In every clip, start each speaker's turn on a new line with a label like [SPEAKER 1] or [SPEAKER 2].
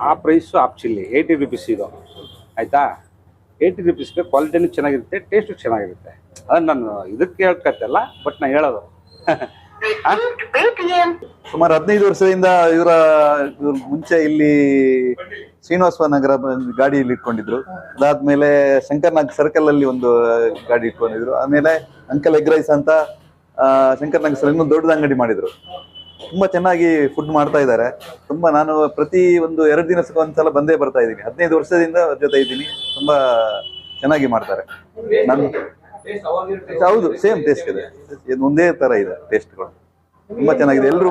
[SPEAKER 1] ಆ price of chilli 80 rupees ಇದು ಆಯಿತಾ. 80 rupeesಗೆ ಕ್ವಾಲಿಟಿನೂ ಚೆನ್ನಾಗಿರುತ್ತೆ, ಟೇಸ್ಟು ಚೆನ್ನಾಗಿರುತ್ತೆ. ಅದನ್ನು ನಾನು ಇದಕ್ಕೆ ಹೇಳ್ಕತ್ತಲ್ಲ, ಬಟ್ ನಾನು ಹೇಳೋದು
[SPEAKER 2] ಸುಮಾರು 15 ವರ್ಷದಿಂದ ಇವ್ರ ಮುಂಚೆ ಇಲ್ಲಿ ಶ್ರೀನಿವಾಸ ನಗರ ಗಾಡಿಯಲ್ಲಿ ಇಟ್ಕೊಂಡಿದ್ರು. ಅದಾದ್ಮೇಲೆ ಶಂಕರ್ನಾಗ್ ಸರ್ಕಲ್ ಅಲ್ಲಿ ಒಂದು ಗಾಡಿ ಇಟ್ಕೊಂಡಿದ್ರು. ಆಮೇಲೆ ಅಂಕಲ್ ಎಗ್ ರೈಸ್ ಅಂತ ಶಂಕರ್ನಾಗ್ ಸರ್ ಇನ್ನೊಂದು ದೊಡ್ಡದ ಅಂಗಡಿ ಮಾಡಿದ್ರು. ತುಂಬಾ ಚೆನ್ನಾಗಿ ಫುಡ್ ಮಾಡ್ತಾ ಇದ್ದಾರೆ. ತುಂಬಾ ನಾನು ಪ್ರತಿ ಒಂದು 2 ದಿನಕ್ಕೆ ಒಂದ್ಸಲ ಬಂದೇ ಬರ್ತಾ ಇದ್ದೀನಿ. 15 ವರ್ಷದಿಂದ ಅವ್ರ ಜೊತೆ ಇದ್ದೀನಿ. ತುಂಬಾ ಚೆನ್ನಾಗಿ ಮಾಡ್ತಾರೆ. ಹೌದು, ಸೇಮ್ ಟೇಸ್ಟ್ ಇದೆ, ಒಂದೇ ತರ ಇದೆ ಟೇಸ್ಟ್ಗಳು. ತುಂಬಾ ಚೆನ್ನಾಗಿದೆ. ಎಲ್ರು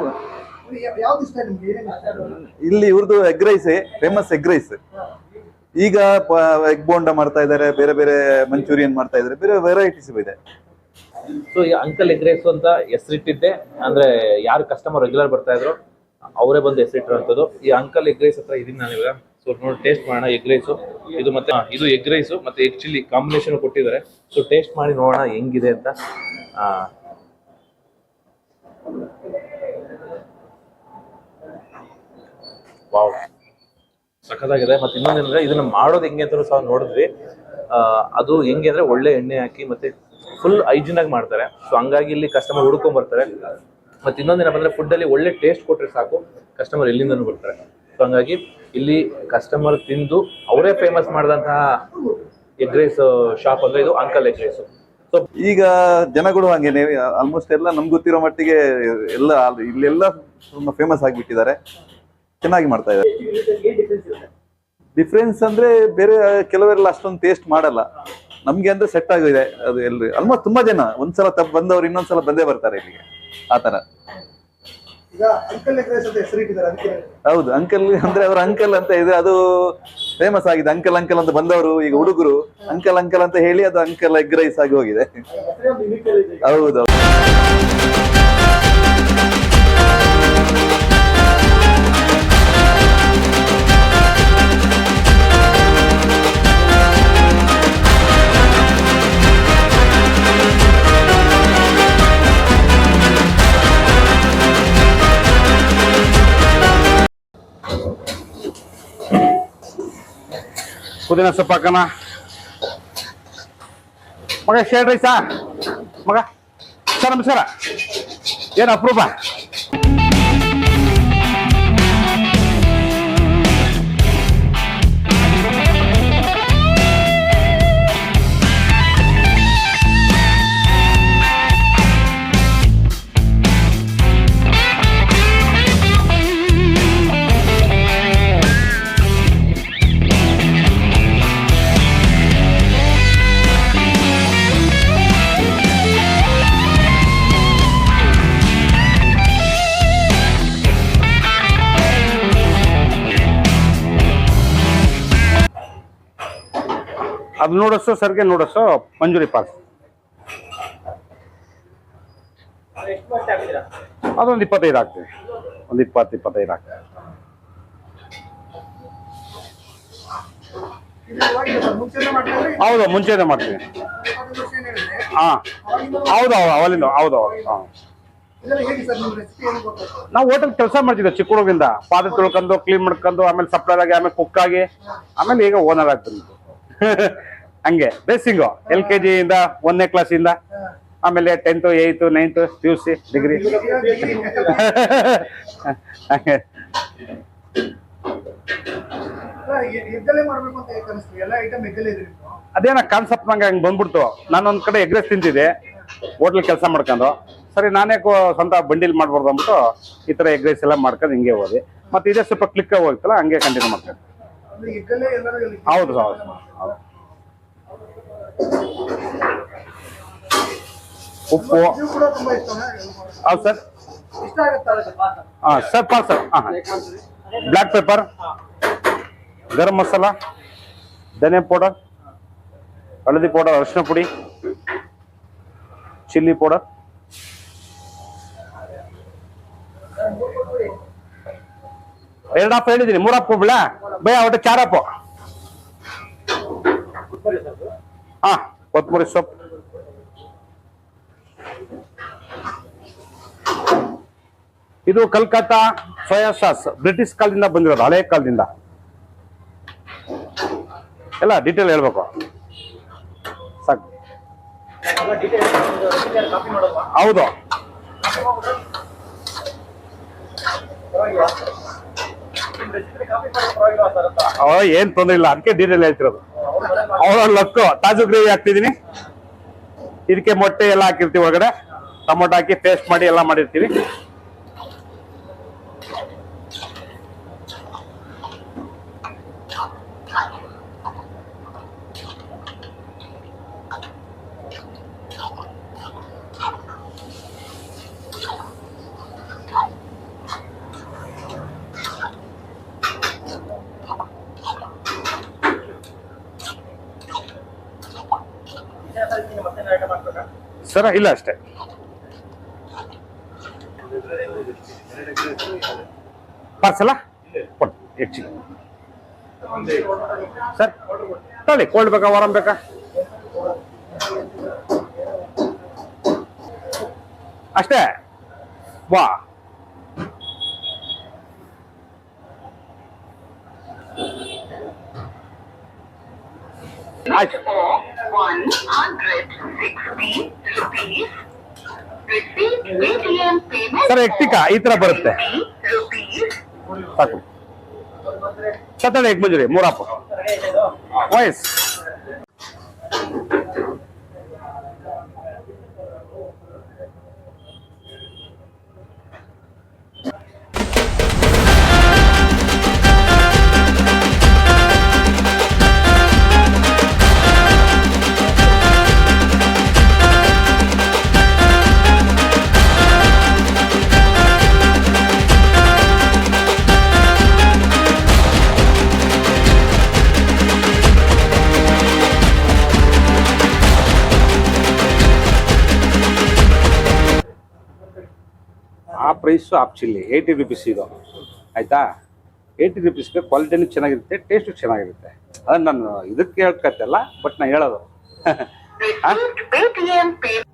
[SPEAKER 2] ಇಲ್ಲಿ ಇವ್ರದ್ದು egg rice famous. Egg rice ಈಗ ಎಗ್ ಬೋಂಡ ಮಾಡ್ತಾ ಇದ್ದಾರೆ, ಬೇರೆ ಬೇರೆ ಮಂಚೂರಿಯನ್ ಮಾಡ್ತಾ ಇದ್ದಾರೆ, ಬೇರೆ ವೆರೈಟೀಸ್ ಇದೆ.
[SPEAKER 3] ಸೊ ಈ ಅಂಕಲ್ ಎಗ್ ರೈಸ್ ಅಂತ ಹೆಸರಿಟ್ಟಿದ್ದೆ, ಅಂದ್ರೆ ಯಾರು ಕಸ್ಟಮರ್ ರೆಗ್ಯುಲರ್ ಬರ್ತಾ ಇದ್ರು ಅವರೇ ಬಂದು ಹೆಸರಿಟ್ಟಿರುವಂಥದ್ದು. ಈ ಅಂಕಲ್ ಎಗ್ ರೈಸ್ ಹತ್ರ ಇದೀನಿ ನಾನು ಇವಾಗ. ಸೊ ನೋಡಿ ಟೇಸ್ಟ್ ಮಾಡೋಣ ಎಗ್ ರೈಸು. ಇದು ಮತ್ತೆ ಇದು ಎಗ್ ರೈಸು ಮತ್ತೆ ಎಗ್ ಚಿಲ್ಲಿ ಕಾಂಬಿನೇಷನ್ ಕೊಟ್ಟಿದ್ದಾರೆ. ಸೊ ಟೇಸ್ಟ್ ಮಾಡಿ ನೋಡೋಣ ಹೆಂಗಿದೆ ಅಂತ. ವಾವ್, ಸಖತ್ತಾಗಿದೆ. ಮತ್ತೆ ಇನ್ನೊಂದೇನಂದ್ರೆ ಇದನ್ನ ಮಾಡೋದು ಹೆಂಗೆ ಅಂತ ಸಹ ನೋಡಿದ್ವಿ. ಅದು ಹೆಂಗೆ ಅಂದ್ರೆ ಒಳ್ಳೆ ಎಣ್ಣೆ ಹಾಕಿ ಮತ್ತೆ ಫುಲ್ ಹೈಜಿನ್ ಆಗಿ ಮಾಡ್ತಾರೆ. ಸೊ ಹಂಗಾಗಿ ಇಲ್ಲಿ ಕಸ್ಟಮರ್ ಹುಡ್ಕೊಂಡ್ ಬರ್ತಾರೆ. ಮತ್ತೆ ಇನ್ನೊಂದೇನಪ್ಪ ಅಂದ್ರೆ ಫುಡ್ ಅಲ್ಲಿ ಒಳ್ಳೆ ಟೇಸ್ಟ್ ಕೊಟ್ರೆ ಸಾಕು, ಕಸ್ಟಮರ್ ಎಲ್ಲಿಂದನೂ ಬರ್ತಾರೆ. ಸೊ ಹಂಗಾಗಿ ಇಲ್ಲಿ ಕಸ್ಟಮರ್ ತಿಂದು ಅವರೇ ಫೇಮಸ್ ಮಾಡಿದಂತಹ ಎಗ್ ರೈಸ್ ಶಾಪ್ ಅಂದ್ರೆ ಇದು ಅಂಕಲ್ ಎಗ್ ರೈಸ್. ಸೊ
[SPEAKER 2] ಈಗ ಜನಗಳು ಹಂಗೇನೆ ಆಲ್ಮೋಸ್ಟ್ ಎಲ್ಲ ನಮ್ಗೆ ಗೊತ್ತಿರೋ ಮಟ್ಟಿಗೆ ಎಲ್ಲ ಇಲ್ಲೆಲ್ಲ ತುಂಬಾ ಫೇಮಸ್ ಆಗಿಬಿಟ್ಟಿದ್ದಾರೆ. ಚೆನ್ನಾಗಿ ಮಾಡ್ತಾ ಇದ್ದಾರೆ. ಡಿಫ್ರೆನ್ಸ್ ಅಂದ್ರೆ ಬೇರೆ ಕೆಲವರೆಲ್ಲ ಅಷ್ಟೊಂದು ಟೇಸ್ಟ್ ಮಾಡಲ್ಲ. ನಮ್ಗೆ ಅಂದ್ರೆ ಸೆಟ್ ಆಗಿದೆ ಅದು. ಎಲ್ರು ಆಲ್ಮೋಸ್ಟ್ ತುಂಬಾ ಜನ ಒಂದ್ಸಲ ಬಂದವ್ರು ಇನ್ನೊಂದ್ಸಲ ಬಂದೇ ಬರ್ತಾರೆ ಇಲ್ಲಿಗೆ, ಆತರ. ಹೌದು, ಅಂಕಲ್ ಅಂದ್ರೆ ಅವ್ರ ಅಂಕಲ್ ಅಂತ ಇದೆ, ಅದು ಫೇಮಸ್ ಆಗಿದೆ. ಅಂಕಲ್ ಅಂಕಲ್ ಅಂತ ಬಂದವರು ಈಗ ಹುಡುಗರು ಅಂಕಲ್ ಅಂಕಲ್ ಅಂತ ಹೇಳಿ ಅದು ಅಂಕಲ್ ಎಗ್ ರೈಸ್ ಆಗಿ ಹೋಗಿದೆ. ಹೌದು.
[SPEAKER 1] ಪುದೀನ ಸೊಪ್ಪು ಹಾಕೋಣ ಮಗ. ಶೇಡ್ ರೈಸಾ ಮಗ? ಸರ್ ನಮಸ್ಕಾರ. ಏನು ಅಪ್ರೂಪ? ಅದು ನೂಡಲ್ಸು ಸರ್ಗೆ ನೂಡಲ್ಸು ಮಂಜೂರಿ ಪಾಸ್. ಅದೊಂದು 25 ಆಗ್ತದೆ. ಒಂದು 20-25 ಆಗ್ತದೆ. ಹೌದು, ಮುಂಚೆನೇ ಮಾಡ್ತೀವಿ. ಹಾಂ ಹೌದು ಅವಲಿಂದ. ಹೌದು. ಹಾಂ, ನಾವು ಹೋಟೆಲ್ ಕೆಲಸ ಮಾಡ್ತಿದ್ದೆ ಚಿಕ್ಕ ಹುಡುಗಿಂದ. ಪಾತ್ರೆ ತೊಳ್ಕೊಂಡು ಕ್ಲೀನ್ ಮಾಡ್ಕೊಂಡು ಆಮೇಲೆ ಸಪ್ಲೈ ಆಗಿ ಆಮೇಲೆ ಕುಕ್ ಆಗಿ ಆಮೇಲೆ ಈಗ ಓನರ್ ಆಗ್ತೀನಿ. ಹಂಗೆ ಬೇಸಿಂಗು LKG ಇಂದ 1ನೇ ಕ್ಲಾಸಿಂದ ಆಮೇಲೆ 10th 8th 9th PUC degree. ಹಂಗೆ ಅದೇನ ಕಾನ್ಸೆಪ್ಟ್ ನಂಗೆ ಹಂಗೆ ಬಂದ್ಬಿಡ್ತು. ನಾನೊಂದ್ ಕಡೆ ಎಗ್ ರೈಸ್ ತಿಂತಿದ್ದೆ ಹೋಟ್ಲ್ ಕೆಲಸ ಮಾಡ್ಕೊಂಡು. ಸರಿ ನಾನೇ ಸ್ವಂತ ಬಂಡಿಲ್ ಮಾಡ್ಬಾರ್ದು ಅಂದ್ಬಿಟ್ಟು ಈ ತರ ಎಗ್ ರೈಸ್ ಎಲ್ಲ ಮಾಡ್ಕೊಂಡು ಹಿಂಗೆ ಹೋದೆ. ಮತ್ತೆ ಇದೇ ಸ್ವಲ್ಪ ಕ್ಲಿಕ್ ಹೋಗ್ತಲ್ಲ, ಹಂಗೆ ಕಂಟಿನ್ಯೂ ಮಾಡ್ಕೊಂಡು. ಹೌದು ಹೌದು ಹೌದು. ಉಪ್ಪು ಹೌದು ಸರ್. ಹಾಂ ಸರ್, ಪಾರ್ಸಲ್. ಹಾಂ, ಬ್ಲ್ಯಾಕ್ ಪೆಪ್ಪರ್, ಗರಂ ಮಸಾಲ, ಧನಿಯಾ ಪೌಡರ್, ಹಳದಿ ಪೌಡರ್, ಅರಿಶಿನ ಪುಡಿ, ಚಿಲ್ಲಿ ಪೌಡರ್, ಎರಡು ಹಾಪ್ ಹೇಳಿದ್ದೀನಿ. 3 ಹಾಪ್ ಬಿಡ ಭಯ ಒಟ್ಟು 4 ಹಾಪು. ಹಾ, ಕೊತ್ತಂಬರಿ ಸೊಪ್ಪು, ಇದು ಕಲ್ಕತ್ತಾ ಸೋಯಾ ಸಾಸ್, ಬ್ರಿಟಿಷ್ ಕಾಲದಿಂದ ಬಂದಿರೋದು, ಹಳೆ ಕಾಲದಿಂದ. ಎಲ್ಲ ಡೀಟೇಲ್ ಹೇಳ್ಬೇಕು ಸಾಕು. ಹೌದು ಏನ್ ತೊಂದ್ರೆ ಇಲ್ಲ, ಅದಕ್ಕೆ ಡೀಟೇಲ್ ಹೇಳ್ತಿರೋದು. ಅವ್ರ ಲಕ್ಕು ತಾಜು ಗ್ರೇವಿ ಹಾಕ್ತಿದೀನಿ, ಇದಕ್ಕೆ ಮೊಟ್ಟೆ ಎಲ್ಲ ಹಾಕಿರ್ತೀವಿ ಒಳಗಡೆ, ಟೊಮೊಟೊ ಹಾಕಿ ಪೇಸ್ಟ್ ಮಾಡಿ ಎಲ್ಲ ಮಾಡಿರ್ತೀವಿ. ಸರ ಇಲ್ಲ ಅಷ್ಟೇ. ಪಾರ್ಸಲ ಕೊಟ್ಟು ಹೆಚ್ಚಿಗೆ ಸರ್ ತಗೊಳ್ಳಿ. ಕೋಲ್ಡ್ ಬೇಕಾ ವಾರಂ ಬೇಕಾ? ಅಷ್ಟೇ ವಾ. ಆಯ್ತು.
[SPEAKER 4] 160 rupees. Receipt ATM payment.
[SPEAKER 1] Sir ಎಕ್ಟಿಕಾ ಈ ತರ ಬರುತ್ತೆ
[SPEAKER 4] rupees.
[SPEAKER 1] ಸಾಕು. ಸತ್ತಳೆ ಎಗ್ ಮಂಜೂರಿ ಮೂರಪ್ಪ ವಾಯ್ಸ್. ಆ ಪ್ರೈಸು ಆಫ್ ಚಿಲ್ಲಿ 80 rupees ಇದು ಆಯ್ತಾ. 80 rupeesಗೆ ಕ್ವಾಲಿಟಿನೂ ಚೆನ್ನಾಗಿರುತ್ತೆ, ಟೇಸ್ಟು ಚೆನ್ನಾಗಿರುತ್ತೆ. ಅದನ್ನ ನಾನು ಇದಕ್ಕೆ ಹೇಳ್ಕತ್ತಲ್ಲ, ಬಟ್ ನಾ ಹೇಳೋದು
[SPEAKER 4] Receipt ATM payment.